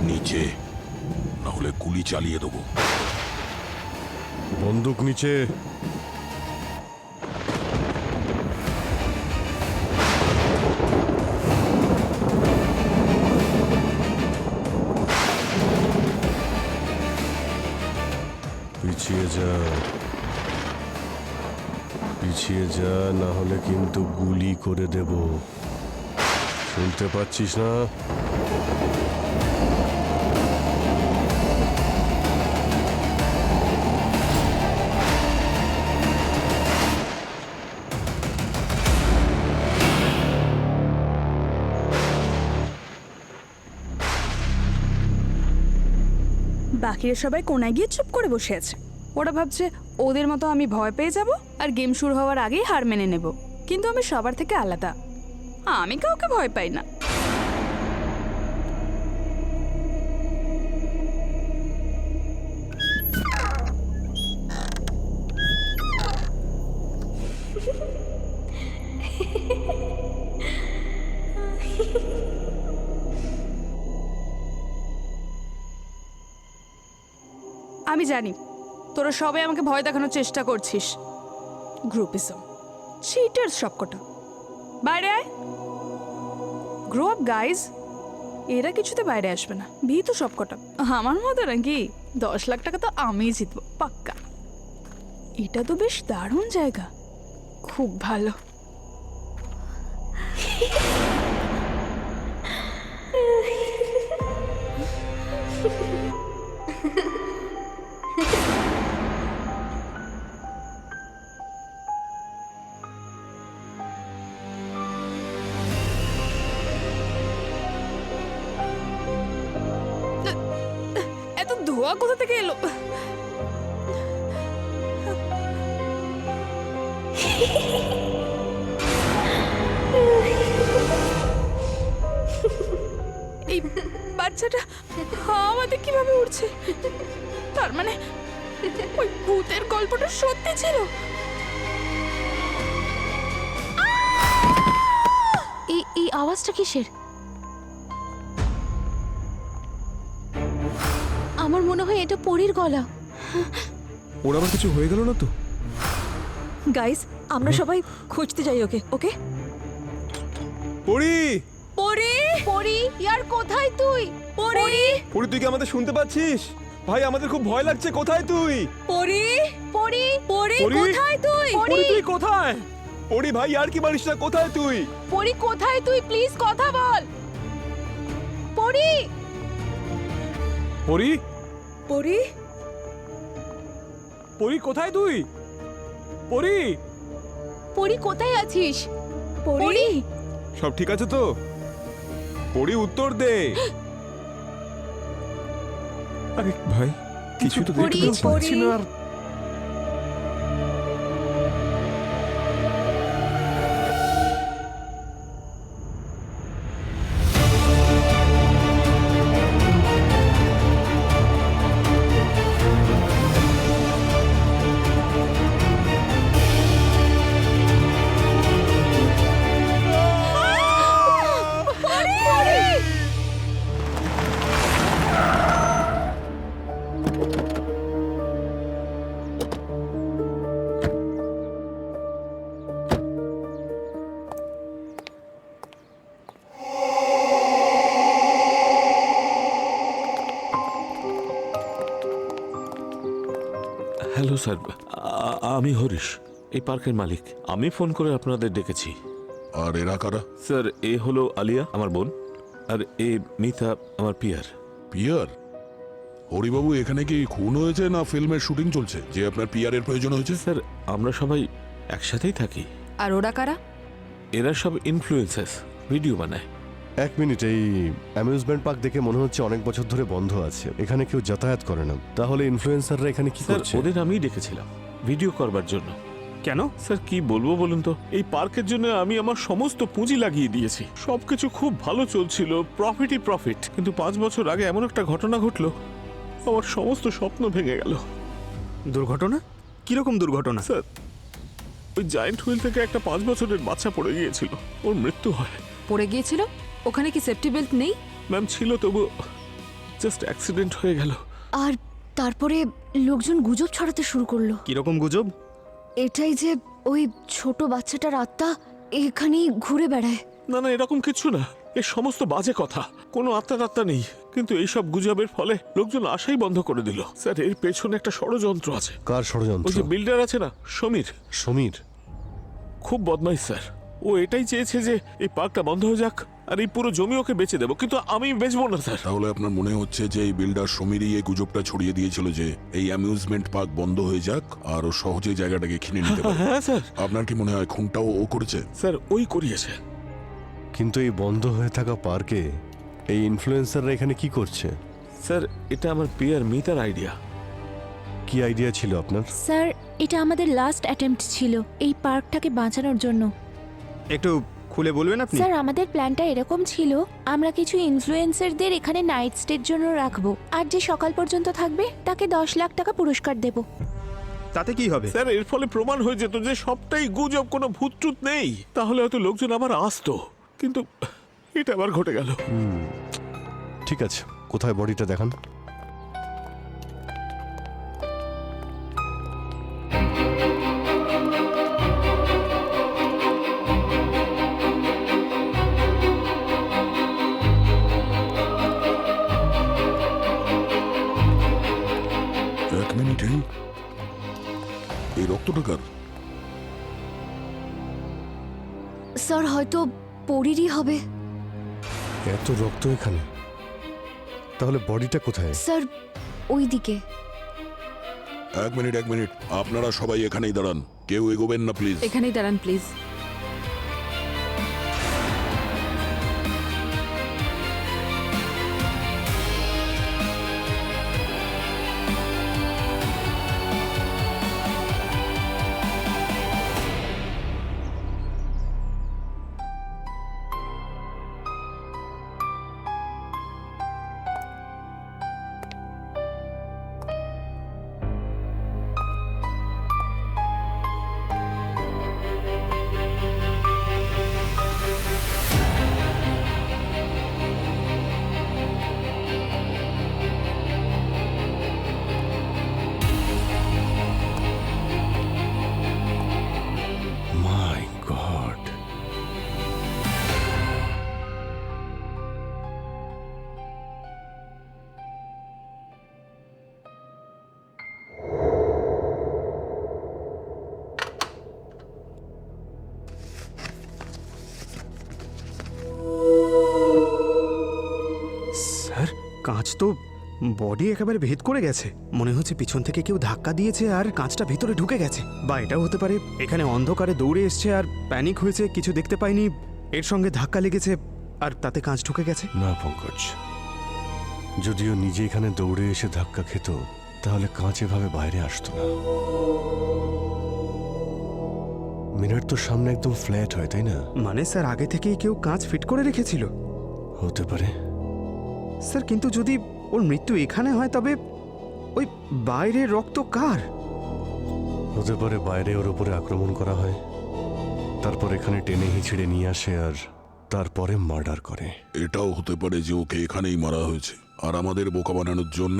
নিচে, না হলে গুলি চালিয়ে দেবো। বন্দুক নিচে। পিছিয়ে যা, পিছিয়ে যা, না হলে কিন্তু গুলি করে দেব। শুনতে পাচ্ছিস না? বাকিরা সবাই কোনায় গিয়ে চুপ করে বসে আছে। ওরা ভাবছে ওদের মতো আমি ভয় পেয়ে যাব আর গেম শুরু হওয়ার আগেই হার মেনে নেব। কিন্তু আমি সবার থেকে আলাদা, আমি কাউকে ভয় পাই না। আমি জানি তোরা সবাই আমাকে ভয় দেখানোর চেষ্টা করছিস। গ্রুপিজম, চিটার্স সবকটা। বাইরে আয়, গ্রো আপ গাইজ। এরা কিছুতে বাইরে আসবে না, ভীতু সবকটা। আমার মতো নাকি? 10 লাখ টাকা তো আমিই জিতবো পাক্কা। এটা তো বেশ দারুণ জায়গা, খুব ভালো। এত ধোয়া কোথা থেকে এলো? এই বাচ্চাটা আমাদের কিভাবে উঠছে? তার মানে ওই ভূতের গল্পটা সত্যি ছিল। এই আওয়াজটা কিসের? আমার মনে হয় এটা পরীর গলা। ওর আবার কিছু হয়ে গেল না তো? গাইস, আমরা সবাই খুঁজতে যাই ওকে। ওকে পরি, পরি, পরী, ইয়ার কোথায় তুই? পরি, পরি তুই কি আমাদের শুনতে পাচ্ছিস? ভাই আমাদের খুব ভয় লাগছে, কোথায় তুই? পরি, পরী, পরি, পরি? কোথায় তুই? পরি তুই কোথায়? পরি ভাই আর কি পারিস না, কোথায় তুই? পরী কোথায় তুই? প্লিজ কথা বল। পরী, পরি, পরি, পরি কোথায় তুই? পরি, পরী কোথায় আছিস? পরি, সব ঠিক আছে তো? পরি উত্তর দে। আরে ভাই কিছু তো পরি, দেখতে পাচ্ছি না। আর হ্যালো স্যার, আমি হরিশ, এই পার্কের মালিক। আমি ফোন করে আপনাদের ডেকেছি। আর এরা কারা? স্যার, এ হলো আলিয়া, আমার বোন, আর এ মিতা, আমার পিয়ার। পিয়ার? হরিবাবু, এখানে কি খুন হয়েছে না ফিল্মের শুটিং চলছে যে আপনার পিয়ারের প্রয়োজন হয়েছে? স্যার, আমরা সবাই একসাথেই থাকি। আর ওরা কারা? এরা সব ইনফ্লুয়েন্সার্স, ভিডিও বানায়। এক মিনিট, এই অ্যামিউজমেন্ট পার্ক দেখে মনে হচ্ছে অনেক বছর ধরে বন্ধ আছে, এখানে কেউ যাতায়াত করে না। তাহলে ইনফ্লুয়েন্সাররা এখানে কি স্যার, করছে? ওদের আমিই ডেকেছিলাম ভিডিও করবার জন্য। কেন? স্যার, কি বলবো বলুন তো, এই পার্কের জন্য আমি আমার সমস্ত পুঁজি লাগিয়ে দিয়েছি। সবকিছু খুব ভালো চলছিল, প্রফিটই প্রফিট। কিন্তু 5 বছর আগে এমন একটা ঘটনা ঘটলো, আমার সমস্ত স্বপ্ন ভেঙে গেল। দুর্ঘটনা? কিরকম দুর্ঘটনা? স্যার, ওই জায়ান্ট হুইল থেকে একটা 5 বছরের বাচ্চা পড়ে গিয়েছিল, ওর মৃত্যু হয়। পড়ে গিয়েছিল? ওখানে কি সেফটি বেল্ট নেই? ম্যাম ছিল, তবু জাস্ট অ্যাক্সিডেন্ট হয়ে গেল। আর তারপরে লোকজন গুজব ছড়াতে শুরু করলো। কিরকম গুজব? এটাই যে ওই ছোট বাচ্চাটার আত্মা এখানেই ঘুরে বেড়ায়। না না, এরকম কিছু না, এ সমস্ত বাজে কথা, কোনো আত্মা নেই। কিন্তু এইসব গুজবের ফলে লোকজন আশাই বন্ধ করে দিল। স্যার, এর পেছনে একটা ষড়যন্ত্র আছে। কার ওই ষড়যন্ত্র? যে বিল্ডার আছে না, সমীর, সমীর? খুব বদমাইশ স্যার। ও এটাই চেয়েছে যে এই পার্কটা বন্ধ হয়ে যাক আর এই পুরো জমি ওকে বেচে দেবো, কিন্তু আমি বেচবো না স্যার। তাহলে আপনার মনে হচ্ছে যে এই বিল্ডার সমীরই এই গুজবটা ছড়িয়ে দিয়েছিল যে এই অ্যামিউজমেন্ট পার্ক বন্ধ হয়ে যাক আর ও সহজেই জায়গাটাকে কিনে নিতে পারে? হ্যাঁ স্যার। আপনার কি মনে হয় খুনটাও ও করেছে? স্যার, ওই করিয়েছে। কিন্তু এই বন্ধ হয়ে থাকা পার্কে এই ইনফ্লুয়েন্সাররা এখানে কি করছে? স্যার, এটা আমার পিয়ার মিতার আইডিয়া। কি আইডিয়া ছিল আপনার? স্যার, এটা আমাদের লাস্ট অ্যাটেম্প্ট ছিল এই পার্কটাকে বাঁচানোর জন্য। একটু খুলে বলবেন আপনি? স্যার, আমাদের প্ল্যানটা এরকম ছিল, আমরা কিছু ইনফ্লুয়েন্সারদের এখানে নাইট স্টের জন্য রাখবো, আর যে সকাল পর্যন্ত থাকবে তাকে 10 লাখ টাকা পুরস্কার দেব। তাতে কি হবে? স্যার, এর ফলে প্রমাণ হয়ে যেত যে সবটাই গুজব, কোনো ভূত টুত নেই। তাহলে হয়তো লোকজন আবার আসতো, কিন্তু এটা আবার ঘটে গেল। ঠিক আছে, কোথায় বডিটা দেখান। এক মিনিট, এই রক্তটা কার? স্যার, হয়তো পরীরই হবে। এত রক্ত এখানে, তাহলে বডিটা কোথায়? স্যার, ওইদিকে। এক মিনিট, আপনারা সবাই এখানেই দাঁড়ান, কেউ এগোবেন না প্লিজ। এখানেই দাঁড়ান প্লিজ। My god! স্যার, কাঁচ তো বডি একেবারে ভেদ করে গেছে। মনে হচ্ছে পিছন থেকে কেউ ধাক্কা দিয়েছে আর কাঁচটা ভেতরে ঢুকে গেছে। বা এটাও হতে পারে এখানে অন্ধকারে দৌড়ে এসছে আর প্যানিক হয়েছে, কিছু দেখতে পায়নি, এর সঙ্গে ধাক্কা লেগেছে আর তাতে কাঁচ ঢুকে গেছে। না পঙ্কজ, যদিও নিজে এখানে দৌড়ে এসে ধাক্কা খেত তাহলে কাঁচ এভাবে বাইরে আসতো না। মিনার তো সামনে একদম ফ্ল্যাট হয়, তাই না? মানে স্যার, আগে থেকেই কেউ কাঁচ ফিট করে রেখেছিল? হতে পারে। স্যার, কিন্তু যদি ওর মৃত্যু এখানে হয় তবে ওই বাইরের রক্ত কার? হতে পারে বাইরে ওর উপরে আক্রমণ করা হয়, তারপর এখানে টেনে হিঁচড়ে নিয়ে আসে আর তারপরে মার্ডার করে। এটাও হতে পারে যে ওকে এখানেই মারা হয়েছে আর আমাদের বোকা বানানোর জন্য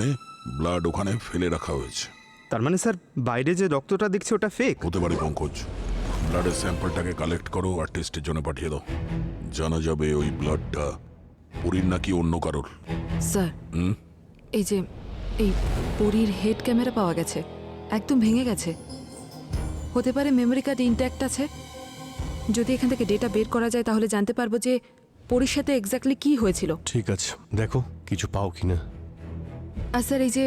ব্লাড ওখানে ফেলে রাখা হয়েছে। তার মানে স্যার, বাইরে যে রক্তটা দেখছে ওটা ফেক? হতে পারে পঙ্কজ। ব্লাডের স্যাম্পলটাকে কালেক্ট করো আর টেস্টের জন্য পাঠিয়ে দাও। জানা যাবে ওই ব্লাডটা পরীর নাকি অন্য কারোর। স্যার, এই যে এই পরীর হেড ক্যামেরা পাওয়া গেছে, একদম ভেঙে গেছে। হতে পারে মেমোরি কার্ড ইনট্যাক্ট আছে। যদি এখান থেকে ডেটা বের করা যায় তাহলে জানতে পারবো যে পরীর সাথে এক্স্যাক্টলি কি হয়েছিল। ঠিক আছে, দেখো কিছু পাও কিনা। আর স্যার, এই যে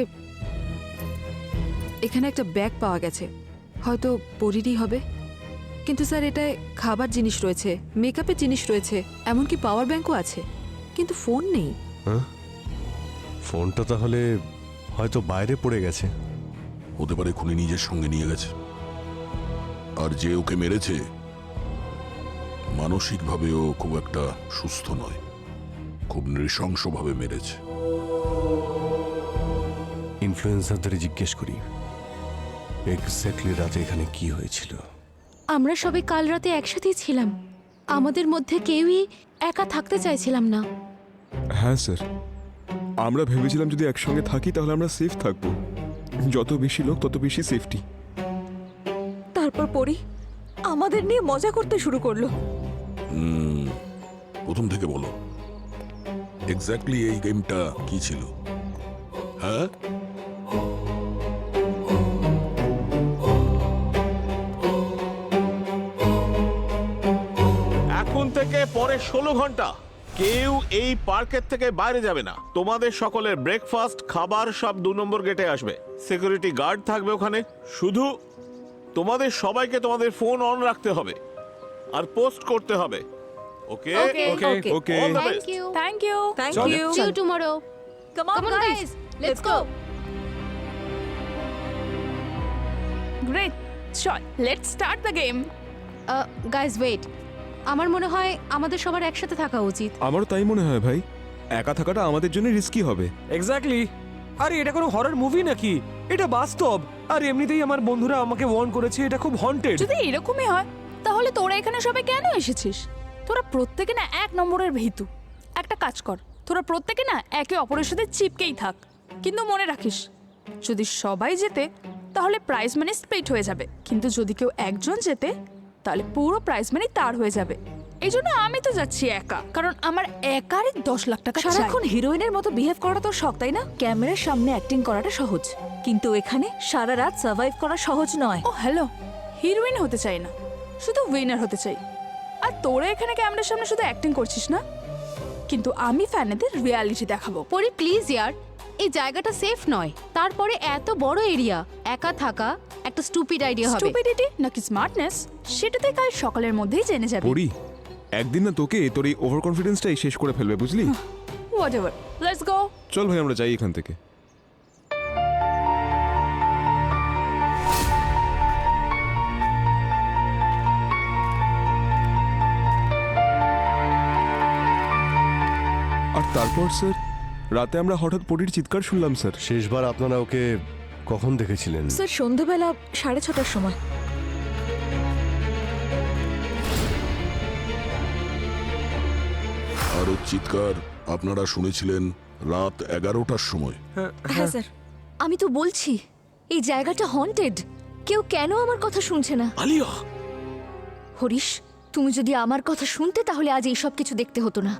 এখানে একটা ব্যাগ পাওয়া গেছে, হয়তো পরীরই হবে। কিন্তু স্যার, এটায় খাবার জিনিস রয়েছে, মেকআপের জিনিস রয়েছে, এমনকি পাওয়ার ব্যাংকও আছে, কিন্তু ফোন নেই। হ্যাঁ, ফোনটা তাহলে হয়তো বাইরে পড়ে গেছে। হতে পারে খুনি নিজের সঙ্গে নিয়ে গেছে। আর যে ওকে মেরেছে মানসিকভাবেও খুব একটা সুস্থ নয়, খুব নৃশংসভাবে মেরেছে। ইনফ্লুয়েন্সারদের জিজ্ঞেস করি এক্স্যাক্টলি রাতে এখানে কি হয়েছিল। আমরা সবাই কাল রাতে একসাথেই ছিলাম, আমাদের মধ্যে কেউই একা থাকতে চাইছিলাম না। হ্যাঁ স্যার, আমরা ভেবেছিলাম যদি একসঙ্গে থাকি তাহলে আমরা সেফ থাকবো। যত বেশি লোক তত বেশি সেফটি। তারপর পরি আমাদের নিয়ে মজা করতে শুরু করলো। প্রথম থেকে বলো এক্স্যাক্টলি এই গেমটা কি ছিল? হ্যাঁ, এখন থেকে পরে 16 ঘন্টা কেউ এই পার্কের থেকে বাইরে যাবে না। তোমাদের সকলের ব্রেকফাস্ট খাবার সব 2 নম্বর গেটে আসবে। সিকিউরিটি গার্ড থাকবে ওখানে। শুধু তোমাদের সবাইকে তোমাদের ফোন অন রাখতে হবে আর পোস্ট করতে হবে। Okay okay All the best. Thank you thank চল। You. See you tomorrow. Come on Come on, guys, guys. Let's go. Great, চল let's start the game. Guys wait, আমার মনে হয় আমাদের সবার একসাথে থাকা উচিত। আমারও তাই মনে হয় ভাই, একা থাকাটা আমাদের জন্য রিস্কি হবে। এক্স্যাক্টলি। আরে এটা কোনো হরর মুভি নাকি? এটা বাস্তব। আর এমনিতেই আমার বন্ধুরা আমাকে ওয়ার্ন করেছে এটা খুব হন্টেড। যদি এরকমই হয় তাহলে তোরা এখানে সবাই কেন এসেছিস? তোরা প্রত্যেকে না 1 নম্বরের ভীতু। একটা কাজ কর, তোরা প্রত্যেকে না একে অপরের সাথে চিপকেই থাক। কিন্তু মনে রাখিস, যদি সবাই জেতে তাহলে প্রাইজ মানি স্প্লিট হয়ে যাবে, কিন্তু যদি কেউ একজন জেতে তাহলে পুরো প্রাইজ মানি তার হয়ে যাবে। এই জন্য আমি তো যাচ্ছি একা, কারণ আমার একারই 10 লাখ টাকা চাই। সারাক্ষণ হিরোইনের মতো বিহেভ করাটা তো শখ, তাই না? ক্যামেরার সামনে অ্যাক্টিং করাটা সহজ, কিন্তু এখানে সারা রাত সার্ভাইভ করা সহজ নয়। ও হ্যালো, হিরোইন হতে চাই না, শুধু উইনার হতে চাই। আর তোরা এখানে ক্যামেরার সামনে শুধু অ্যাক্টিং করছিস না, কিন্তু আমি ফ্যানেদের রিয়ালিটি দেখাবো। পরি প্লিজ ইয়ার, এই জায়গাটা সেফ নয়। তারপরে এত বড় এরিয়া, একা থাকা একটা স্টুপিড আইডিয়া হবে। স্টুপিডিটি নাকি স্মার্টনেস সেটাতে কাল সকালের মধ্যেই জেনে যাবে। পড়ি, একদিন না তোকে তোর এই ওভার কনফিডেন্সটাই শেষ করে ফেলবে, বুঝলি? Whatever, let's go. চল ভাই আমরা যাই এখান থেকে। আর তারপর স্যার রাতে আমরা হঠাৎ পরির চিৎকার শুনলাম স্যার। শেষবার আপনারা ওকে কখন দেখেছিলেন? স্যার সন্ধ্যাবেলা 6:30টার সময়। আর ওর চিৎকার আপনারা শুনেছিলেন রাত 11টার সময়। হ্যাঁ স্যার। আমি তো বলছি এই জায়গাটা হন্টেড। কেউ কেন আমার কথা শুনছে না? আলিয়া, হরিশ, তুমি যদি আমার কথা শুনতে তাহলে আজ এইসব কিছু দেখতে হতো না।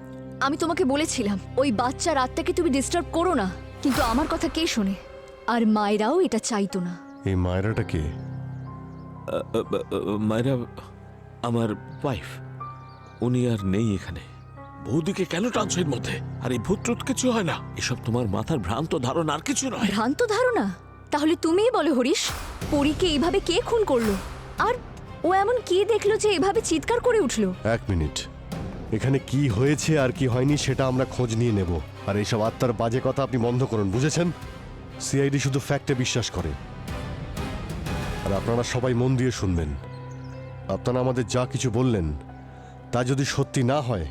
আমি তোমাকে বলেছিলাম ওই বাচ্চা রাতটাকে তুমি ডিস্টার্ব করো না, কিন্তু আমার কথা কে শোনে? আর মায়েরাও এটা চাইতো না। এই মায়েরাটা কে? মায়েরা আমার ওয়াইফ, উনি আর নেই এখানে। বৌদিকে কেন টানছো এর মধ্যে? আর এই ভূত ট্রুত কিছু হয় না, এসব তোমার মাথার ভ্রান্ত ধারণা, আর কিছু নয়। ভ্রান্ত ধারণা? তাহলে তুমিই বলো হরিশ, পরীকে এইভাবে কে খুন করলো? আর ও এমন কি দেখলো যে এভাবে চিৎকার করে উঠলো? 1 মিনিট, এখানে কি হয়েছে আর কি হয়নি সেটা আমরা খোঁজ নিয়ে নেব। আর এইসব আত্মার বাজে কথা আপনি বন্ধ করুন, বুঝেছেন? সিআইডি শুধু ফ্যাক্টে বিশ্বাস করে। আর আপনারা সবাই মন দিয়ে শুনবেন। আপনারা আমাদের যা কিছু বললেন তা যদি সত্যি না হয়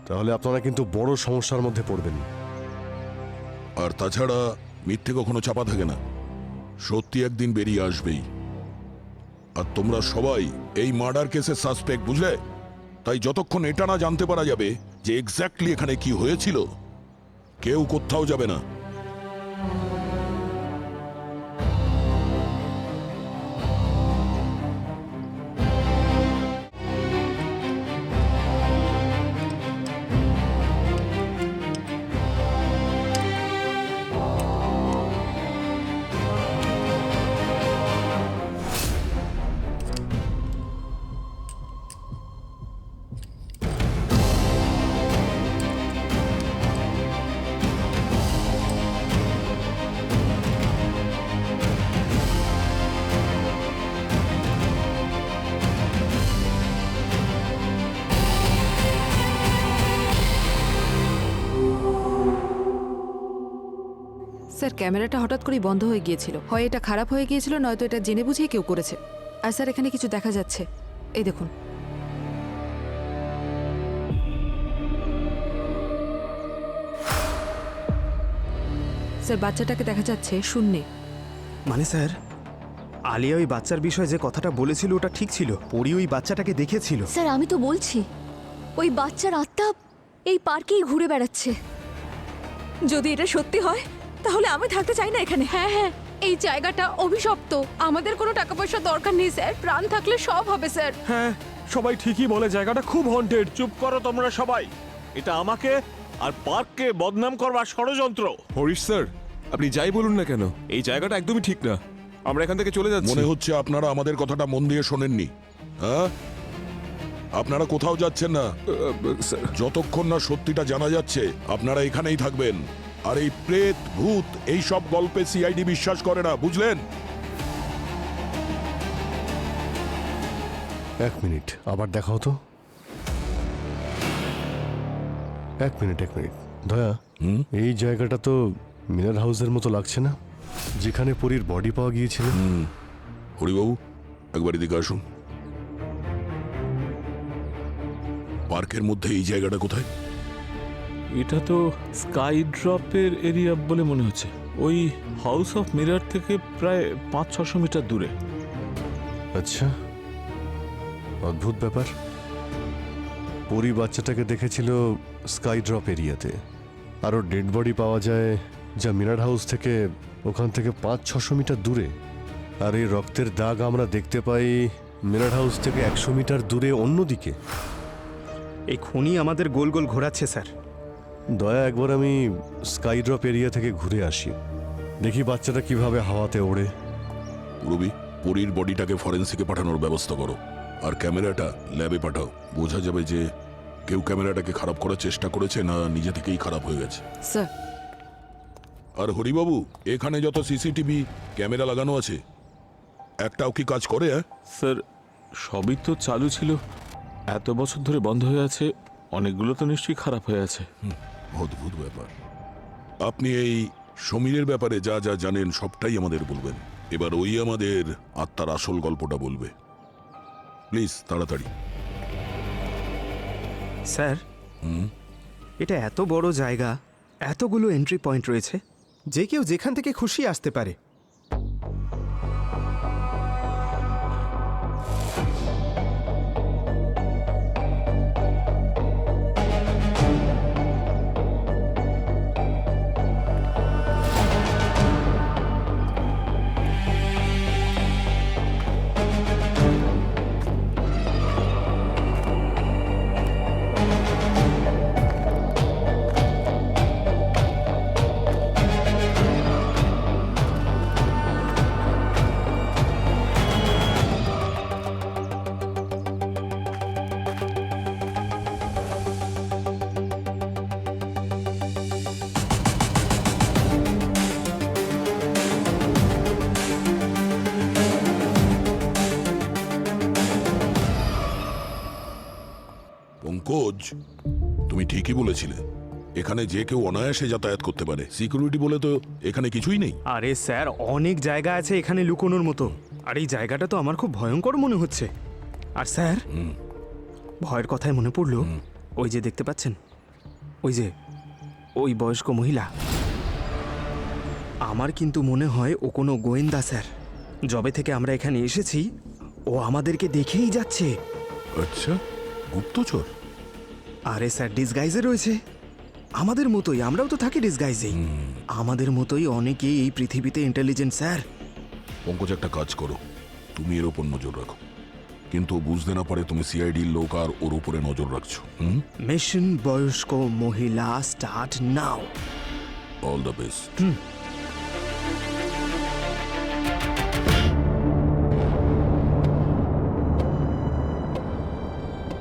তাহলে আপনারা কিন্তু বড় সমস্যার মধ্যে পড়বেন। আর তাছাড়া মিথ্যে কখনো চাপা থাকে না, সত্যি একদিন বেরিয়ে আসবেই। আর তোমরা সবাই এই মার্ডার কেসের সাসপেক্ট, বুঝলে? তাই যতক্ষণ এটা না জানতে পারা যাবে যে এক্স্যাক্টলি এখানে কি হয়েছিল, কেউ কোথাও যাবে না। স্যার ক্যামেরাটা হঠাৎ করেই বন্ধ হয়ে গিয়েছিল। হয় এটা খারাপ হয়ে গিয়েছিল, নয়তো এটা জেনে বুঝিয়ে কেউ করেছে। আর স্যার এখানে কিছু দেখা যাচ্ছে, এই দেখুন। স্যার বাচ্চাটাকে দেখা যাচ্ছে শূন্যে। মানে স্যার, আলিয়া ওই বাচ্চার বিষয়ে যে কথাটা বলেছিল ওটা ঠিক ছিল। পরি ওই বাচ্চাটাকে দেখেছিল। স্যার আমি তো বলছি ওই বাচ্চার আত্মা এই পার্কেই ঘুরে বেড়াচ্ছে। যদি এটা সত্যি হয় তাহলে আমি থাকতে চাই না এখানে। হ্যাঁ হ্যাঁ, এই জায়গাটা অভিশপ্ত। আমাদের কোনো টাকা পয়সার দরকার নেই স্যার, প্রাণ থাকলে সব হবে স্যার। হ্যাঁ, সবাই ঠিকই বলে জায়গাটা খুব হন্টেড। চুপ করো তোমরা সবাই। এটা আমাকে আর পার্ককে বদনাম করবার ষড়যন্ত্র। হরিশ স্যার, আপনি যাই বলুন না কেন, এই জায়গাটা একদমই ঠিক না। আমরা এখান থেকে চলে যাচ্ছি। মনে হচ্ছে আপনারা আমাদের কথাটা মন দিয়ে শোনেননি। হ্যাঁ, আপনারা কোথাও যাচ্ছেন না। স্যার, যতক্ষণ না সত্যিটা জানা যাচ্ছে আপনারা এখানেই থাকবেন। আর এই প্রেত ভূত এই সব গল্পে সিআইডি বিশ্বাস করে না, বুঝলেন? 1 মিনিট, আবার দেখা হতো। 1 মিনিট দয়া, এই জায়গাটা তো মিনার হাউসের মতো লাগছে না, যেখানে পরীর বডি পাওয়া গিয়েছিল? হরিবাবু, একবার এদিকে আসুন। পার্কের মধ্যে এই জায়গাটা কোথায়? এটা তো স্কাই ড্রপের এরিয়া বলে মনে হচ্ছে। ওই হাউস অফ মিরার থেকে প্রায় 500-600 মিটার দূরে। আচ্ছা, অদ্ভুত ব্যাপার। পরী বাচ্চাটাকে দেখেছিল স্কাই ড্রপ এরিয়াতে, আরও ডেড বডি পাওয়া যায় যা মিনার হাউস থেকে ওখান থেকে 500-600 মিটার দূরে। আর এই রক্তের দাগ আমরা দেখতে পাই মিনার হাউস থেকে 100 মিটার দূরে অন্যদিকে। এই খনি আমাদের গোল গোল ঘোরাচ্ছে স্যার। দয়া, একবার আমি স্কাই ড্রপ এরিয়া থেকে ঘুরে আসি, দেখি বাচ্চাটা কিভাবে হাওয়াতে ওড়ে। রবি, পরীর বডিটাকে ফরেন্সিকে পাঠানোর ব্যবস্থা করো, আর ক্যামেরাটা ল্যাবে পাঠাও। বোঝা যাবে যে কেউ ক্যামেরাটাকে খারাপ করার চেষ্টা করেছে না নিজে থেকেই খারাপ হয়ে গেছে। স্যার, আর হরিবাবু, এখানে যত সিসিটিভি ক্যামেরা লাগানো আছে একটাও কি কাজ করে? স্যার, সবই তো চালু ছিল, এত বছর ধরে বন্ধ হয়ে আছে। অনেকগুলো তো নিশ্চয়ই খারাপ হয়ে আছে। অদ্ভুত ব্যাপার। আপনি এই সমীরের ব্যাপারে যা যা জানেন সবটাই আমাদের বলবেন। এবার ওই আমাদের আত্মার আসল গল্পটা বলবে। প্লিজ তাড়াতাড়ি। স্যার, এটা এত বড় জায়গা, এতগুলো এন্ট্রি পয়েন্ট রয়েছে, যে কেউ যেখান থেকে খুশি আসতে পারে। পঙ্কজ, তুমি ঠিকই বলেছিলে, এখানে যে কেউ অনায়াসে যাতায়াত করতে পারে। সিকিউরিটি বলে তো এখানে কিছুই নেই। আরে স্যার, অনেক জায়গা আছে এখানে লুকোনোর মতো। আর এই জায়গাটা তো আমার খুব ভয়ঙ্কর মনে হচ্ছে। আর স্যার, ভয়ের কথায় মনে পড়লো, ওই যে দেখতে পাচ্ছেন, ওই বয়স্ক মহিলা, আমার কিন্তু মনে হয় ও কোনো গোয়েন্দা স্যার। যবে থেকে আমরা এখানে এসেছি ও আমাদেরকে দেখেই যাচ্ছে। আচ্ছা, গুপ্তচর? আরে স্যার, ডিসগাইজে রয়েছে আমাদের মতোই। আমরাও তো থাকি ডিসগাইজেই। আমাদের মতোই অনেকেই এই পৃথিবীতে ইন্টেলিজেন্ট স্যার। পঙ্কজ, একটা কাজ করো, তুমি এর ওপর নজর রাখো, কিন্তু বুঝতে না পারে তুমি সিআইডির লোক আর ওর উপরে নজর রাখছো। মিশন বয়স্ক মহিলা start now. All the best.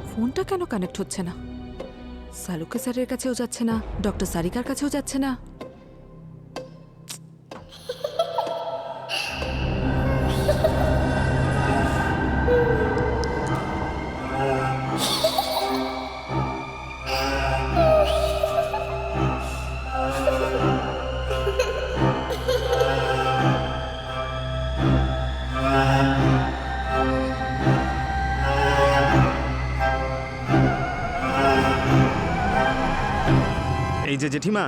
ফোনটা কেন কানেক্ট হচ্ছে না? সালুকে স্যারের কাছেও যাচ্ছে না, ডক্টর সারিকার কাছেও যাচ্ছে না। এই যে জেঠিমা,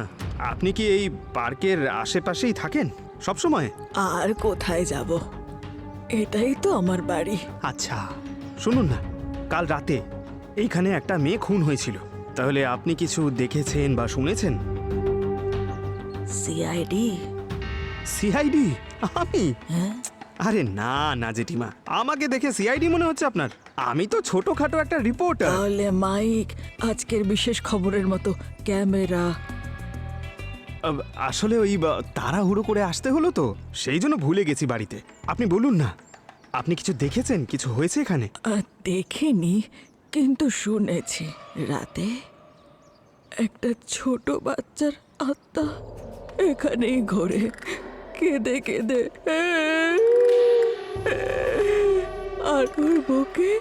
আপনি কি এই পার্কের আশেপাশেই থাকেন সব সময়? আর কোথায় যাব, এটাই তো আমার বাড়ি। আচ্ছা, শুনুন না, কাল রাতে এইখানে একটা মেয়ে খুন হয়েছিল। তাহলে আপনি কিছু দেখেছেন বা শুনেছেন? সিআইডি। সিআইডি? আমি? হ্যাঁ, আরে না না জেঠিমা, আমাকে দেখে সিআইডি মনে হচ্ছে আপনার? আমি তো ছোটখাটো একটা রিপোর্টার। তাহলে মাইক, আজকের বিশেষ খবরের মতো ক্যামেরা। আসলে ওই তাড়াহুড়ো করে আসতে হলো তো, সেই জন্য ভুলে গেছি বাড়িতে। আপনি বলুন না, আপনি কিছু দেখেছেন? কিছু হয়েছে এখানে? দেখিনি, কিন্তু শুনেছি রাতে একটা ছোট বাচ্চার আত্মা এখানেই ঘোরে, কেঁদে কেঁদে, আর ওর বুকে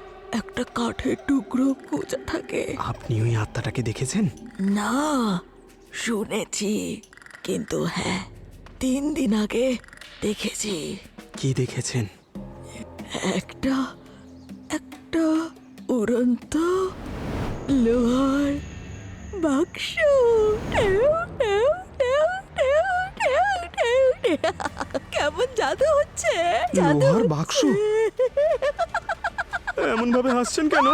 একটা কাঠের টুকরো গোজা থাকে। আপনি ওই আত্মাটাকে দেখেছেন? না, শুনেছি, কিন্তু হ্যাঁ 3 দিন আগে দেখেছি। কি দেখেছেন? একটা একটা উড়ন্ত লোহার বাক্স। কেমন জাদু হচ্ছে, জাদু লোহার বাক্স? এমন ভাবে হাসছেন কেন?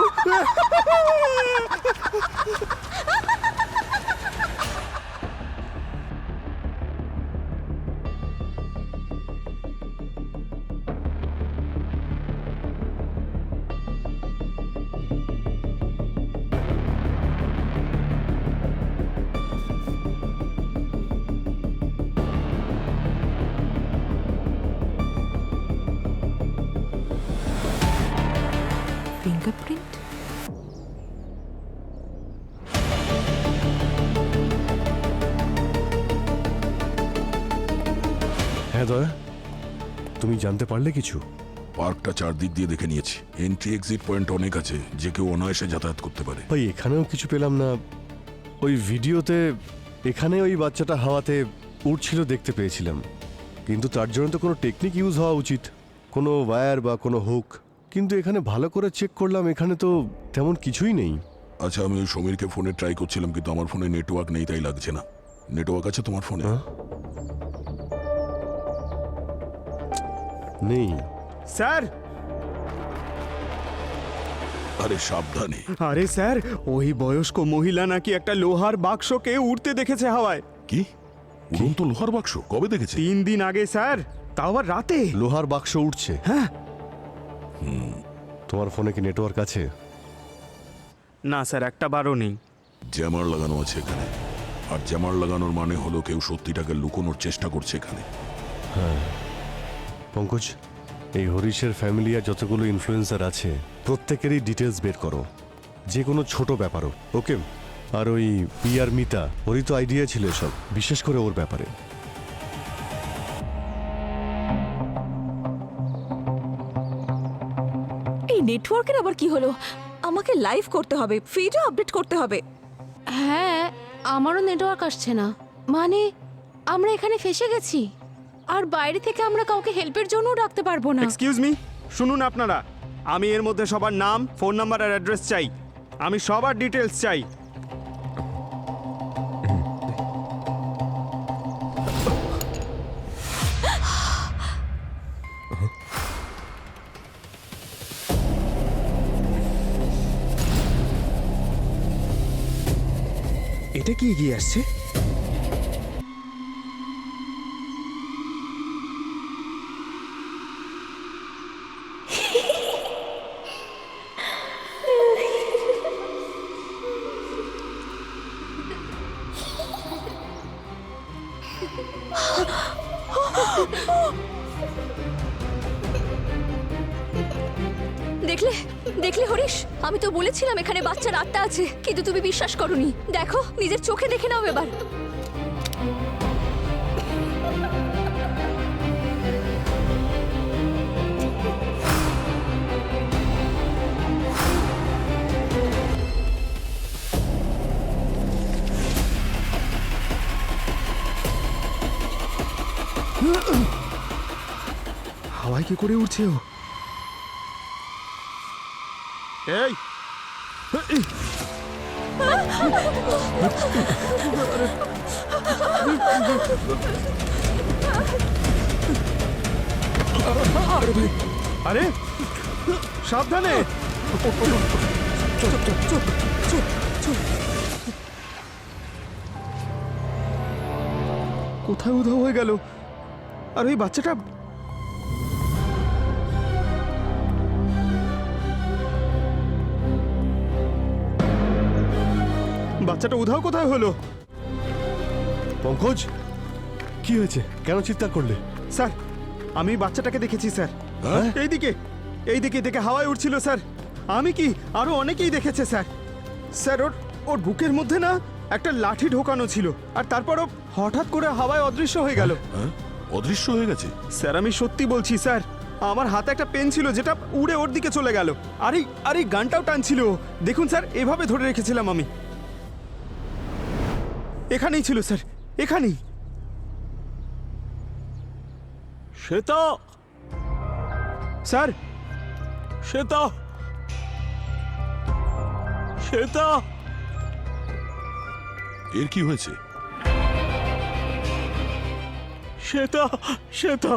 ফিঙ্গারপ্রিন্ট? হ্যাঁ দয়া, তুমি জানতে পারলে কিছু? পার্কটা চারদিক দিয়ে দেখে নিয়েছি, এন্ট্রি এক্সিট পয়েন্ট অনেক আছে, যে কেউ অনায়াসে যাতায়াত করতে পারে। ভাই এখানেও কিছু পেলাম না। ওই ভিডিওতে এখানে ওই বাচ্চাটা হাওয়াতে উড়ছিল দেখতে পেয়েছিলাম, কিন্তু তার জন্য তো কোনো টেকনিক ইউজ হওয়া উচিত, কোনো ওয়্যার বা কোনো হুক। কিন্তু এখানে ভালো করে চেক করলাম, এখানে তো তেমন কিছুই নেই। আচ্ছা, আমি ওই সমীরকে ফোনে ট্রাই করছিলাম, কিন্তু আমার ফোনে নেটওয়ার্ক নেই, তাই লাগছে না। নেটওয়ার্ক আছে তোমার ফোনে? হ্যাঁ? নেই। স্যার! আরে সাবধানে। আরে স্যার, ওই বয়স্ক মহিলা নাকি একটা লোহার বাক্সকে উড়তে দেখেছে হাওয়ায়। কি? উড়ন্ত লোহার বাক্স কবে দেখেছে? 3 দিন আগে স্যার, তাও আবার রাতে। লোহার বাক্স উঠছে? হ্যাঁ। তোমার ফোনে কি নেটওয়ার্ক আছে? না স্যার, একটা বারও নেই। জ্যামার লাগানো আছে এখানে, আর জ্যামার লাগানোর মানে হলো কেউ সত্যিটাকে লুকোনোর চেষ্টা করছে এখানে। পঙ্কজ, এই হরিশের ফ্যামিলি আর যতগুলো ইনফ্লুয়েন্সার আছে প্রত্যেকেরই ডিটেলস বের করো, যে কোনো ছোট ব্যাপারও। ওকে? আর ওই পিয়ার মিতা, ওরই তো আইডিয়া ছিল সব, বিশেষ করে ওর ব্যাপারে। এই নেটওয়ার্কের আবার কি হলো? আমাকে লাইভ করতে হবে, ফিডও আপডেট করতে হবে। হ্যাঁ, আমারও নেটওয়ার্ক আসছে না। মানে আমরা এখানে ফেসে গেছি, আর বাইরে থেকে আমরা কাউকে হেল্পের জন্যও ডাকতে পারবো না। এক্সকিউজ মি, শুনুন আপনারা, আমি এর মধ্যে সবার নাম, ফোন নাম্বার আর অ্যাড্রেস চাই। আমি সবার ডিটেলস চাই। এটা কি এগিয়ে আসছে? দেখলে দেখলে হরিশ, আমি তো বলেছিলাম এখানে বাচ্চার আত্মা আছে, কিন্তু তুমি বিশ্বাস করোনি। দেখো, নিজের চোখে দেখে নাও এবার। হাওয়ায় কি করে উঠছে ও? এই আরে সাবধানে! কোথায় উধাও হয়ে গেল? আর ওই বাচ্চাটা বাচ্চাটা উধাও কোথায় হলো? পঙ্কজ, কি হয়েছে? কেন চিৎকার করলে? স্যার, আমি বাচ্চাটাকে দেখেছি স্যার। হ্যাঁ? এইদিকে দেখে হাওয়ায় উঠছিল স্যার। আমি কি, আরো অনেকেই দেখেছে স্যার। স্যার, ওর বুকের মধ্যে না একটা লাঠি ঢোকানো ছিল, আর তারপরও হঠাৎ করে হাওয়ায় অদৃশ্য হয়ে গেল। হ্যাঁ, অদৃশ্য হয়ে গেছে? স্যার, আমি সত্যি বলছি স্যার, আমার হাতে একটা পেন ছিল যেটা উড়ে ওর দিকে চলে গেল। আর এই গানটাও টানছিল। দেখুন স্যার, এভাবে ধরে রেখেছিলাম আমি। এখানেই ছিল স্যার, এখানেই। শ্বেতা, স্যার, শ্বেতা, শ্বেতা। এর কি হয়েছে? শ্বেতা, শ্বেতা,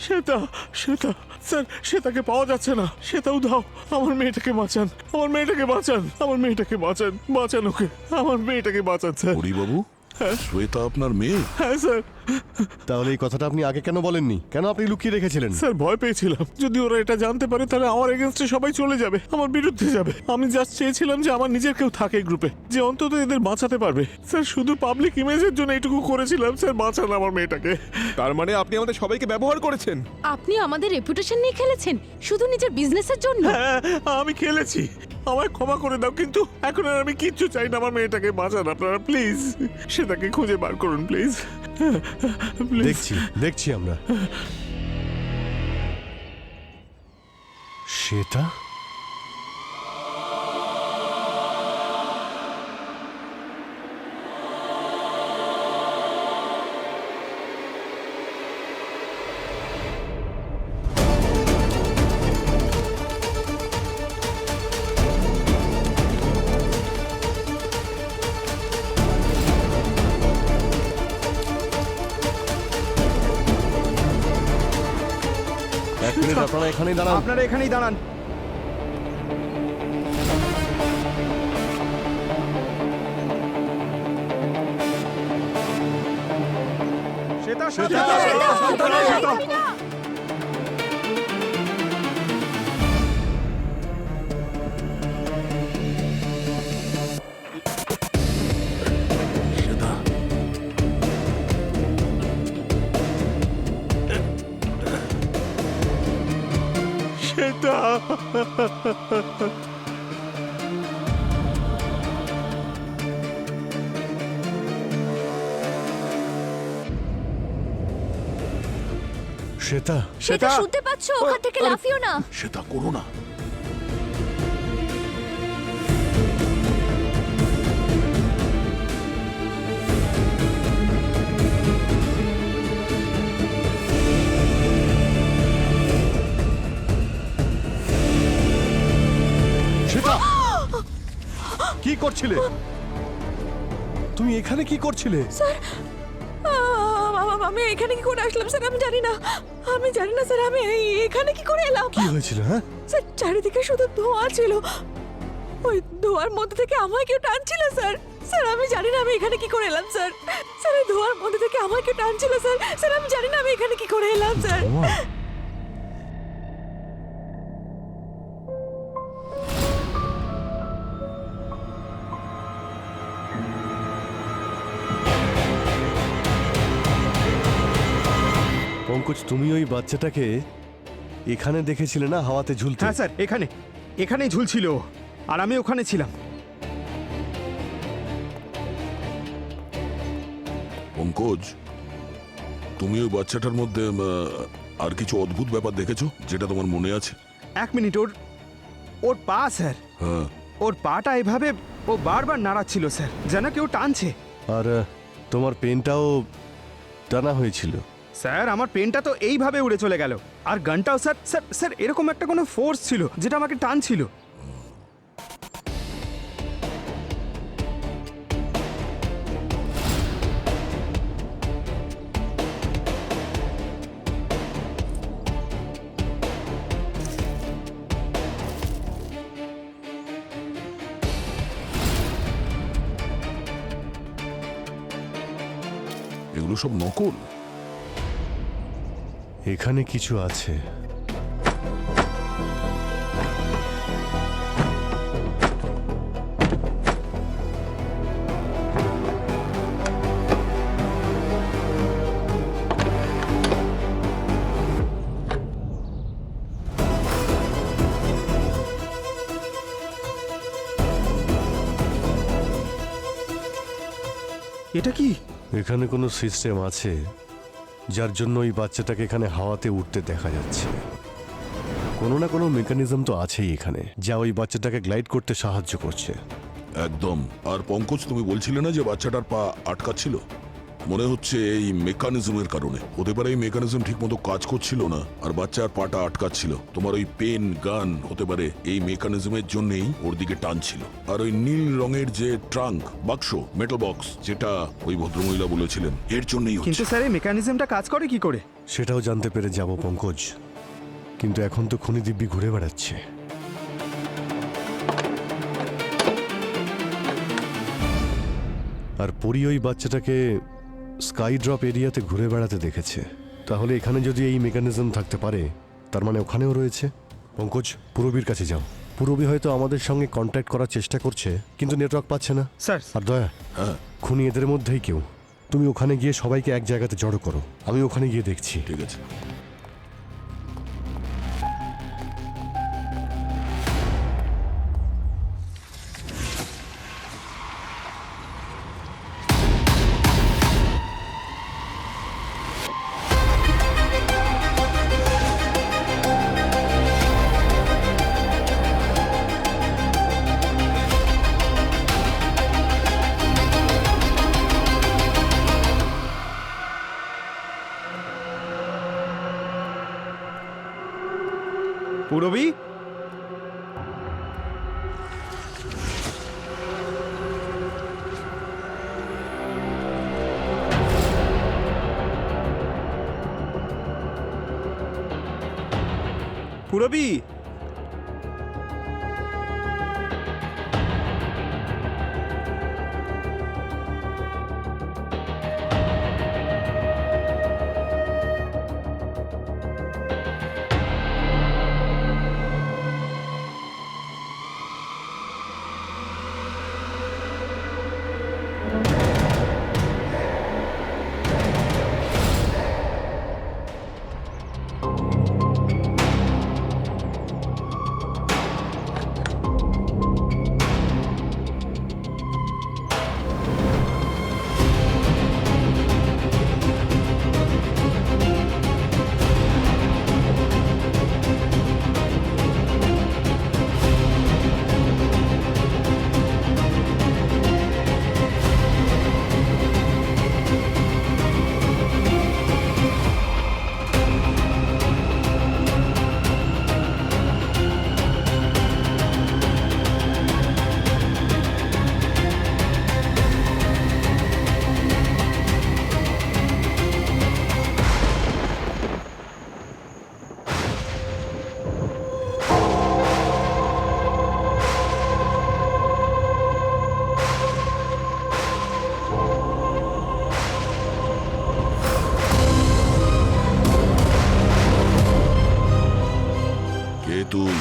শ্বেতা, শ্বেতা। স্যার, শ্বেতাকে পাওয়া যাচ্ছে না। শ্বেতা উধাও। আমার মেয়েটাকে বাঁচান, আমার মেয়েটাকে বাঁচান, আমার মেয়েটাকে বাঁচান, বাঁচান ওকে, আমার মেয়েটাকে বাঁচান স্যার। হরিবাবু, শ্বেতা আপনার মেয়ে? হ্যাঁ স্যার। তাহলে এই কথাটা আপনি আগে কেন বলেননি? কেন আপনি লুকিয়ে রেখেছিলেন? স্যার, ভয় পেয়েছিলাম যদি ওরা এটা জানতে পারে তাহলে আমার এগেনস্টে সবাই চলে যাবে, আমার বিরুদ্ধে যাবে। আমি জাস্ট চেয়েছিলাম যে আমার নিজের কেউ থাকে এই গ্রুপে, যে অন্তত এদের বাঁচাতে পারবে। স্যার, শুধু পাবলিক ইমেজের জন্য এইটুকু করেছিলাম। স্যার, বাঁচান আমার মেয়েটাকে। তার মানে আপনি আমাদের সবাইকে ব্যবহার করেছেন? আপনি আমাদের রেপুটেশন নিয়ে খেলেছেন শুধু নিজের বিজনেসের জন্য। হ্যাঁ, আমি খেলেছি, আমায় ক্ষমা করে দাও, কিন্তু এখন আর আমি কিচ্ছু চাই না। আমার মেয়েটাকে বাঁচান আপনারা, প্লিজ। সেটাকে খুঁজে বার করুন প্লিজ, প্লিজ। দেখছি আমরা। শ্বেতা? এক মিনিট, আপনারা এখানেই দাঁড়ান। আপনারা এখানেই দাঁড়ান। শ্বেতা, শ্বেতা, সাবধানে, শ্বেতা। শ্বেতা, শ্বেতা। শ্বেতা, সেটা শুনতে পাচ্ছ? ওখান থেকে লাফিও না। শ্বেতা, করো না। শ্বেতা, কি করছিলে? তুমি এখানে কি করছিলে? আমি এখানে কি করে আসলাম স্যার? আমি জানি না, আমি জানি না স্যার, আমি এখানে কি করে এলাম? কি হয়েছিল? হ্যাঁ, স্যার, চারিদিকে শুধু ধোঁয়া ছিল, ওই ধোঁয়ার মধ্যে থেকে আমায় কেউ টানছিল স্যার। স্যার, আমি জানি না আমি এখানে কি করে এলাম স্যার। স্যার, এই ধোঁয়ার মধ্যে থেকে আমায় কেউ টানছিল স্যার। স্যার, আমি জানি না আমি এখানে কি করে এলাম স্যার। পঙ্কজ, তুমি ওই বাচ্চাটাকে এখানে দেখেছিলে না, হাওয়াতে ঝুলতে? হ্যাঁ স্যার, এখানেই ঝুলছিল, আর আমি ওখানে ছিলাম। পঙ্কজ, তুমি ওই বাচ্চাটার মধ্যে আর কিছু অদ্ভুত ব্যাপার দেখেছো যেটা তোমার মনে আছে? এক মিনিট, ওর পা স্যার, হ্যাঁ, ওর পাটা এভাবে ও বারবার নাড়াচ্ছিল স্যার, যেন কেউ টানছে। আর তোমার পেনটাও টানা হয়েছিল। স্যার, আমার পেনটা তো এইভাবে উড়ে চলে গেল, আর গানটাও স্যার স্যার স্যার এরকম একটা কোনো ফোর্স ছিল যেটা আমাকে টানছিল। এগুলো সব নকল। এখানে কিছু আছে। এটা কি? এখানে কোনো সিস্টেম আছে যার জন্য ওই বাচ্চাটাকে এখানে হাওয়াতে উঠতে দেখা যাচ্ছে। কোনো না কোনো মেকানিজম তো আছেই এখানে, যা ওই বাচ্চাটাকে গ্লাইড করতে সাহায্য করছে। একদম। আর পঙ্কজ, তুমি বলছিলে না যে বাচ্চাটার পা আটকাচ্ছিল? মনে হচ্ছে এই মেকানিজমের কারণে হতে পারে। এই মেকানিজম ঠিক মতো কাজ করছিল না আর বাচ্চার পাটা আটকাচ্ছিল। তোমার ওই পেন গান হতে পারে এই মেকানিজমের জন্যই ওর দিকে টানছিল। আর ওই নীল রঙের যে ট্রাঙ্ক বাক্স, মেটাল বক্স, যেটা ওই ভদ্রমহিলা বলেছিলেন, এর জন্যই কিন্তু হচ্ছে। স্যার এই মেকানিজমটা কাজ করে কি করে? সেটাও জানতে পেরে যাব পঙ্কজ, কিন্তু এখন তো খুনি দিব্যি ঘুরে বেড়াচ্ছে। আর পরি ওই বাচ্চাটাকে স্কাই ড্রপ এরিয়াতে ঘুরে বেড়াতে দেখেছে। তাহলে এখানে যদি এই মেকানিজম থাকতে পারে, তার মানে ওখানেও রয়েছে। পঙ্কজ, পুরবীর কাছে যাও। পুরবী হয়তো আমাদের সঙ্গে কন্ট্যাক্ট করার চেষ্টা করছে, কিন্তু নেটওয়ার্ক পাচ্ছে না। স্যার, আর দয়া, খুনি এদের মধ্যেই কেউ। তুমি ওখানে গিয়ে সবাইকে এক জায়গাতে জড়ো করো, আমি ওখানে গিয়ে দেখছি। ঠিক আছে। পুরবী, পুরবী, কে তুই?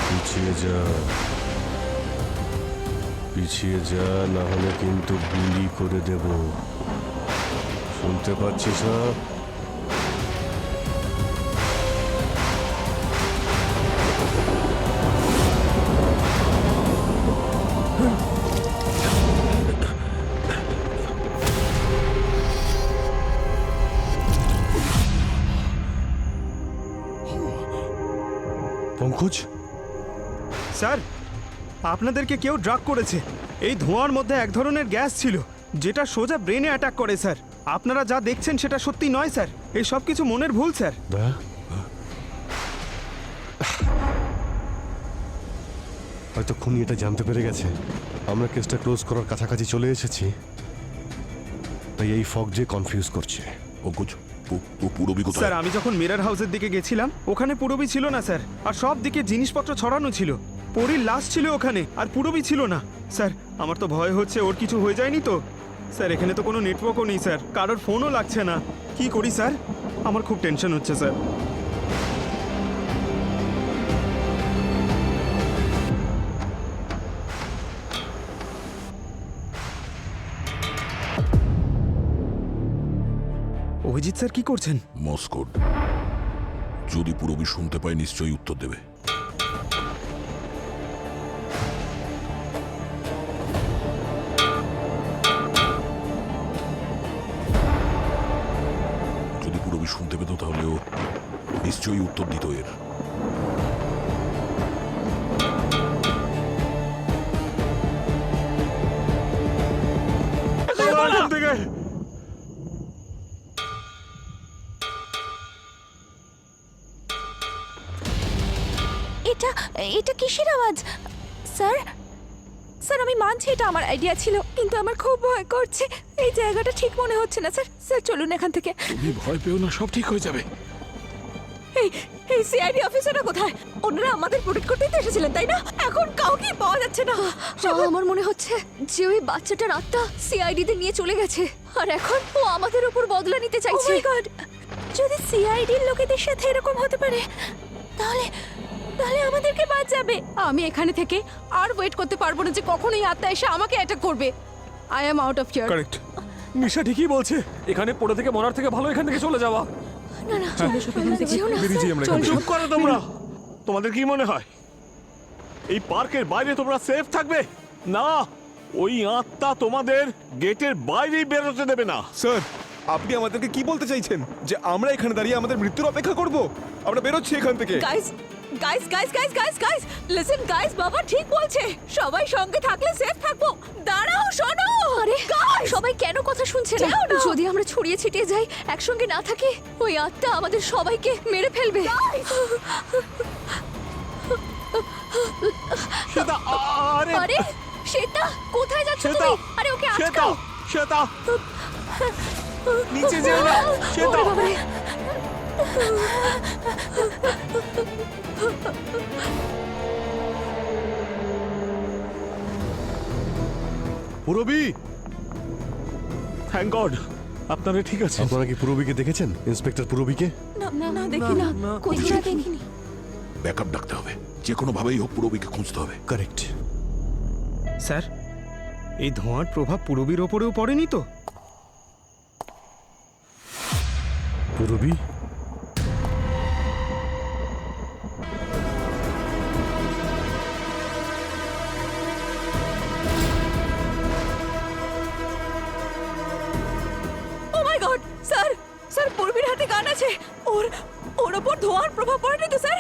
পিছিয়ে যা, পিছিয়ে যা, না হলে কিন্তু গুলি করে দেব। শুনতে পাচ্ছিস না? পঙ্কজ, স্যার, আপনাদেরকে কেউ ড্রাগ করেছে। এই ধোঁয়ার মধ্যে এক ধরনের গ্যাস ছিল যেটা সোজা ব্রেনে অ্যাটাক করে স্যার। আপনারা যা দেখছেন সেটা সত্যি নয় স্যার, এই সব কিছু মনের ভুল স্যার। দয়া, হয়তো খুনি এটা জানতে পেরে গেছে। আমরা কেসটা ক্লোজ করার কাছাকাছি চলে এসেছি। তাই এই ফগ যে কনফিউজ করছে। পঙ্কজ পুরবি কোথায়? স্যার আমি যখন মিরর হাউসের দিকে গেছিলাম ওখানে পুরবি ছিল না স্যার, আর সব দিকে জিনিসপত্র ছড়ানো ছিল। পরীর লাশ ছিল ওখানে, আর পুরবি ছিল না। স্যার আমার তো ভয় হচ্ছে ওর কিছু হয়ে যায়নি তো। স্যার এখানে তো কোনো নেটওয়ার্কও নেই স্যার, কারোর ফোনও লাগছে না। কি করি স্যার? আমার খুব টেনশন হচ্ছে স্যার। অভিজিৎ স্যার কি করছেন? মস্কোড। যদি পুরবি শুনতে পায় নিশ্চয়ই উত্তর দেবে। যদি পুরবি শুনতে পেত তাহলে ও নিশ্চয়ই উত্তর দিত এর। এটা এটা কিসের আওয়াজ স্যার? স্যার আমি মানছি এটা আমার আইডিয়া ছিল, কিন্তু আমার খুব ভয় করছে। এই জায়গাটা ঠিক মনে হচ্ছে না স্যার। স্যার চলুন এখান থেকে। তুমি ভয় পেও না, সব ঠিক হয়ে যাবে। এই এই সিআইডি অফিসাররা কোথায়? ওনারা আমাদের প্রোটেক্ট করতেই তো এসেছিলেন, তাই না? এখন কাউকে পাওয়া যাচ্ছে না। আমার মনে হচ্ছে যে ওই বাচ্চাটার আত্মা সিআইডি তে নিয়ে চলে গেছে, আর এখন ও আমাদের উপর বদলা নিতে Oh চাইছে। my God! যদি সিআইডির লোকেদের সাথে এরকম হতে পারে, তাহলে তাহলে আমাদেরকে বাদ যাবে। আমি এখানে থেকে আর ওয়েট করতে পারবো না যে কখন এই আত্মা এসে আমাকে অ্যাটাক করবে। I am out of here. Correct, Nisha ঠিকই বলছে। এখানে পড়ে থেকে মরার থেকে ভালো এখান থেকে চলে যাওয়া। না না, চলো সবাই যেও না। বেরিয়ে যাই আমরা এখান থেকে। চুপ করো তোমরা। তোমাদের কি মনে হয় এই পার্কের বাইরে তোমরা সেফ থাকবে? না, ওই আত্মা তোমাদের গেটের বাইরেই বেরোতে দেবে না। স্যার আপনি আমাদেরকে কি বলতে চাইছেন, যে আমরা এখানে দাঁড়িয়ে আমাদের মৃত্যুর অপেক্ষা করব? আমরা বেরোচ্ছি এখান থেকে। Guys guys guys guys guys guys listen guys, বাবা ঠিক বলছে। সবাই সঙ্গে থাকলে সেফ থাকবো। দাঁড়াও, শোনো। আরে গাইস সবাই কেন কথা শুনছে না? যাও না। যদি আমরা ছড়িয়ে ছিটিয়ে যাই, একসঙ্গে না থাকি, ওই আত্মা আমাদের সবাইকে মেরে ফেলবে। শ্বেতা, আরে আরে শ্বেতা, কোথায় যাচ্ছ শ্বেতা, তুমি? আরে ওকে শ্বেতা, আটকাও। শ্বেতা, নিচে যেও না, শ্বেতা। ওরে বাবারে। পুরবি, থ্যাংক গড আপনারা ঠিক আছে। আপনারা কি পুরবিকে দেখেছেন? ইন্সপেক্টর পুরবিকে? না না দেখি না। কোথাও দেখিনি। ব্যাকআপ ডাকতে হবে, যে কোনো ভাবেই হোক পুরবিকে খুঁজতে হবে। কারেক্ট। স্যার এই ধোঁয়ার প্রভাব পুরবির ওপরেও পড়েনি তো? পুরবি, ও মাই গড স্যার, স্যার পূর্বীর হাতে গান আছে। ওর ওর ওপর ধোঁয়ার প্রভাব পড়েনি তো স্যার?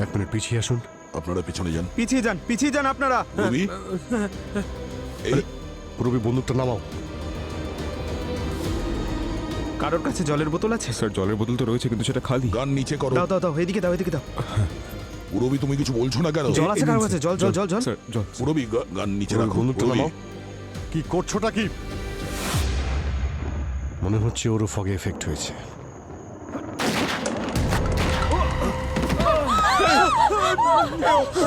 এক মিনিট পিছিয়ে আসুন। আপনারা পিছনে যান। পিছিয়ে যান আপনারা। পুরবি, এই পুরবি বন্দুকটা নামাও। কারোর কাছে জলের বোতল আছে? স্যার জলের বোতল তো রয়েছে, কিন্তু সেটা খালি। গান নিচে করো। দাও দাও দাও, এদিকে দাও, এদিকে দাও। পুরবি তুমি কিছু বলছো না কেন? জল আছে কারোর কাছে? জল জল জল জল। স্যার জল। পুরবি গান নিচে পুরবি, রাখো। বন্দুকটা পুরবি, নামাও। কি করছোটা কি? মনে হচ্ছে ওরও ফগে এফেক্ট হয়েছে।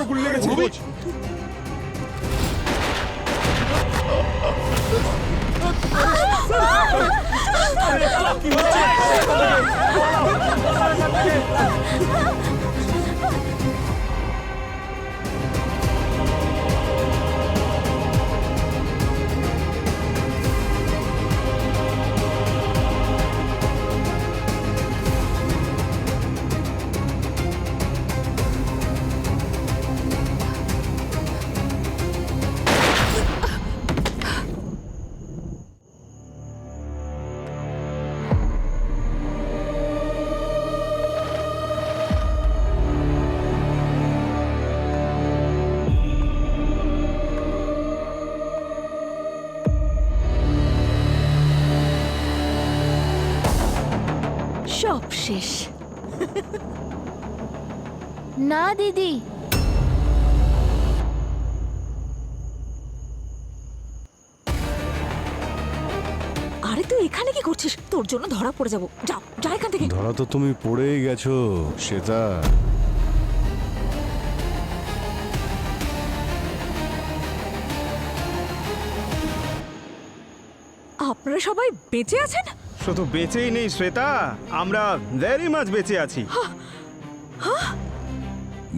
গুলি লেগেছে। পুরবি, সব শেষ। না দিদি, তুই এখানে কি করছিস? তোর জন্য ধরা পড়ে যাবো। যাও যা এখান থেকে। ধরা তো তুমি পড়েই গেছো শ্বেতা। আপনারা সবাই বেঁচে আছেন? শুধু বেঁচেই নেই শ্বেতা, আমরা ভেরি মাচ বেঁচে আছি।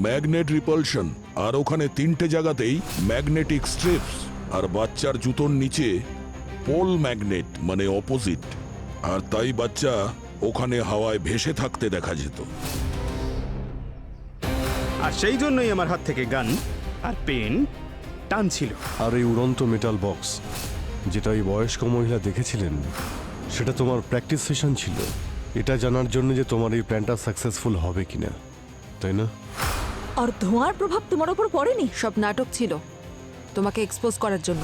ম্যাগনেট রিপালশন, আর ওখানে 3টে জায়গাতেই ম্যাগনেটিক স্ট্রিপস, আর বাচ্চার জুতোর নিচে পোল ম্যাগনেট মানে অপোজিট, আর তাই বাচ্চা ওখানে হাওয়ায় ভেসে থাকতে দেখা যেত। আর সেই জন্যই আমার হাত থেকে গান আর পেন টানছিল। আর এই উড়ন্ত মেটাল বক্স যেটা ওই বয়স্ক মহিলা দেখেছিলেন, সেটা তোমার প্র্যাকটিস সেশন ছিল, এটা জানার জন্য যে তোমার এই প্ল্যানটা সাকসেসফুল হবে কিনা, তাই না? আর ধোঁয়ার প্রভাব তোমার উপর পড়েনি? সব নাটক ছিল তোমাকে এক্সপোজ করার জন্য।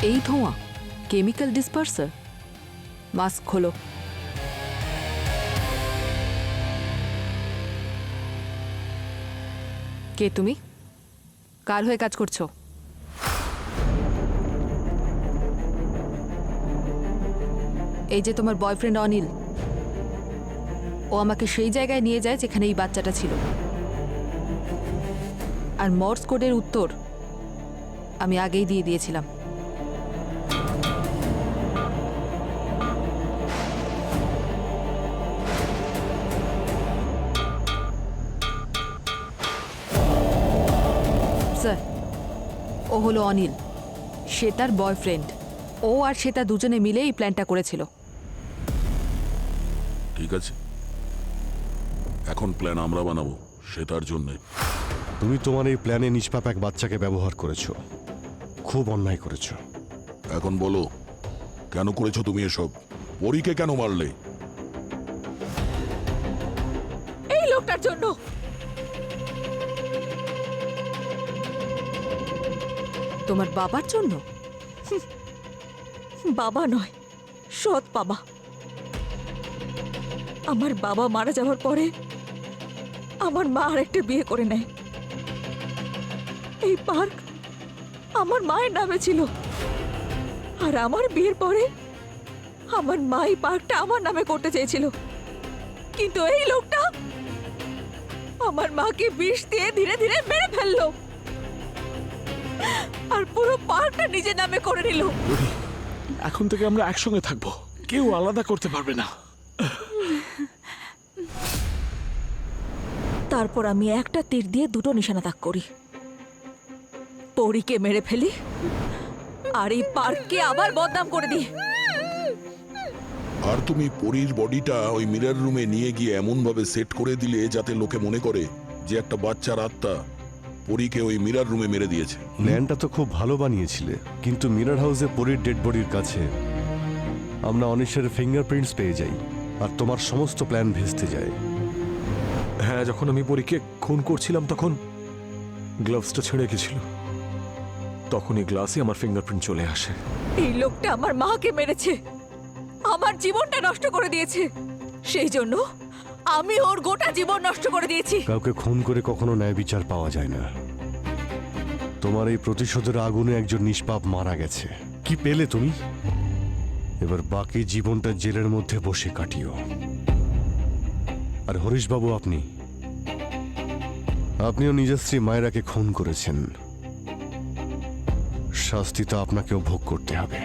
এই ধোঁয়া কেমিক্যাল ডিসপার্সার। মাস্ক খোলো। কে তুমি? কার হয়ে কাজ করছো? এই যে তোমার বয়ফ্রেন্ড অনিল, ও আমাকে সেই জায়গায় নিয়ে যায় যেখানে এই বাচ্চাটা ছিল। আর মর্স কোডের উত্তর আমি আগেই দিয়ে দিয়েছিলাম। স্যার, ও হলো অনিল, শ্বেতার বয়ফ্রেন্ড। ও আর শ্বেতা দুজনে মিলে এই প্ল্যানটা করেছিল। ঠিক আছে, এখন প্ল্যান আমরা বানাবো সেটার জন্যে। তুমি তোমার এই প্ল্যানে নিষ্পাপ এক বাচ্চাকে ব্যবহার করেছো, খুব অন্যায় করেছো। এখন বলো, কেন করেছো তুমি এসব? পরীকে কেন মারলে? এই লোকটার জন্য। তোমার বাবার জন্য? বাবা নয়, সৎ বাবা। আমার বাবা মারা যাওয়ার পরে আমার মা আরেকটা বিয়ে করে নেয়। এই পার্ক আমার মায়ের নামে ছিল, আর আমার বিয়ের পরে আমার মা এই পার্কটা আমার নামে করতে চেয়েছিল, কিন্তু এই লোকটা আমার মাকে বিষ দিয়ে ধীরে ধীরে মেরে ফেললো, আর পুরো পার্কটা নিজের নামে করে নিল। এখন থেকে আমরা একসঙ্গে থাকবো, কেউ আলাদা করতে পারবে না। তারপর আমি একটা তীর দিয়ে দুটো নিশানা তাক করি, পরীকে মেরে ফেলি আর এই পার্ককে আবার বদনাম করে দিই। আর তুমি পরীর বডিটা ওই মিরর রুমে নিয়ে গিয়ে এমন ভাবে সেট করে দিলে যাতে লোকে মনে করে যে একটা বাচ্চার আত্মা পরীকে ওই মিরর রুমে মেরে দিয়েছে। প্ল্যানটা তো খুব ভালো বানিয়েছিলে, কিন্তু মিরর হাউসে পরীর ডেড বডির কাছে আমরা অনিশের ফিঙ্গারপ্রিন্টস পেয়ে যাই, আর তোমার সমস্ত প্ল্যান ভেস্তে যায়। হ্যাঁ, যখন আমি পরীকে খুন করছিলাম তখন গ্লাভসটা ছেড়ে গেছিল, তখন এই গ্লাসে আমার ফিঙ্গারপ্রিন্ট চলে আসে। এই লোকটা আমার মাকে মেরেছে, আমার জীবনটা নষ্ট করে দিয়েছে, সেই জন্য আমি ওর গোটা জীবন নষ্ট করে দিয়েছি। কাউকে খুন করে কখনো ন্যায় বিচার পাওয়া যায় না। তোমার এই প্রতিশোধের আগুনে একজন নিষ্পাপ মারা গেছে, কি পেলে তুমি? এবার বাকি জীবনটা জেলের মধ্যে বসে কাটিও। আর হরিশবাবু, আপনিও নিজের স্ত্রী মায়েরাকে খুন করেছেন, শাস্তি তো আপনাকেও ভোগ করতে হবে।